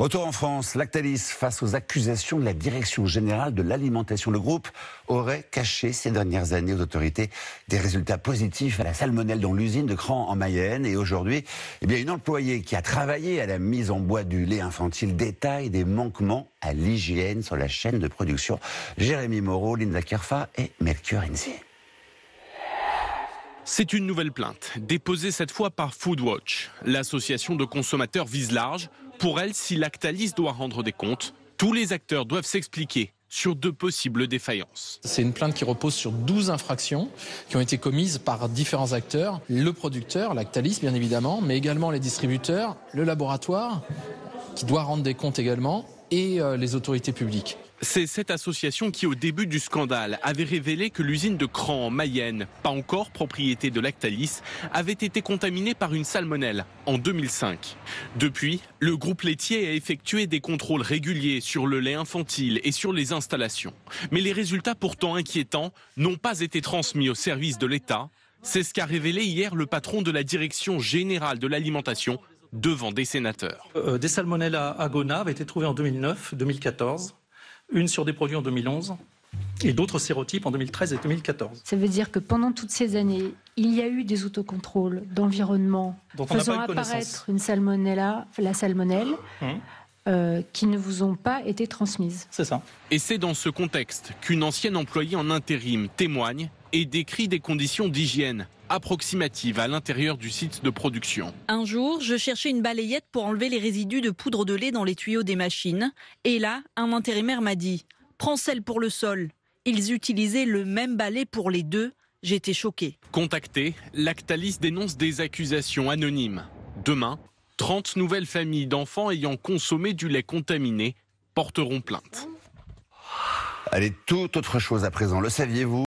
Retour en France, Lactalis face aux accusations de la Direction générale de l'alimentation. Le groupe aurait caché ces dernières années aux autorités des résultats positifs à la salmonelle dans l'usine de Cran en Mayenne. Et aujourd'hui, une employée qui a travaillé à la mise en boîte du lait infantile détaille des manquements à l'hygiène sur la chaîne de production. Jérémy Moreau, Linda Kerfa et Melchior Enzi. C'est une nouvelle plainte, déposée cette fois par Foodwatch. L'association de consommateurs vise large. Pour elle, si Lactalis doit rendre des comptes, tous les acteurs doivent s'expliquer sur de possibles défaillances. C'est une plainte qui repose sur 12 infractions qui ont été commises par différents acteurs. Le producteur, Lactalis bien évidemment, mais également les distributeurs, le laboratoire, qui doit rendre des comptes également, et les autorités publiques. C'est cette association qui, au début du scandale, avait révélé que l'usine de Cran en Mayenne, pas encore propriété de Lactalis, avait été contaminée par une salmonelle en 2005. Depuis, le groupe laitier a effectué des contrôles réguliers sur le lait infantile et sur les installations. Mais les résultats pourtant inquiétants n'ont pas été transmis au service de l'État. C'est ce qu'a révélé hier le patron de la Direction générale de l'alimentation devant des sénateurs. Des salmonella agona avaient été trouvées en 2009, 2014. Une sur des produits en 2011 et d'autres sérotypes en 2013 et 2014. Ça veut dire que pendant toutes ces années, il y a eu des autocontrôles d'environnement faisant apparaître une salmonella, la salmonelle, qui ne vous ont pas été transmises. C'est ça. Et c'est dans ce contexte qu'une ancienne employée en intérim témoigne et décrit des conditions d'hygiène approximatives à l'intérieur du site de production. Un jour, je cherchais une balayette pour enlever les résidus de poudre de lait dans les tuyaux des machines. Et là, un intérimaire m'a dit « Prends celle pour le sol ». Ils utilisaient le même balai pour les deux. J'étais choquée. Contacté, Lactalis dénonce des accusations anonymes. Demain, 30 nouvelles familles d'enfants ayant consommé du lait contaminé porteront plainte. Allez, toute autre chose à présent. Le saviez-vous ?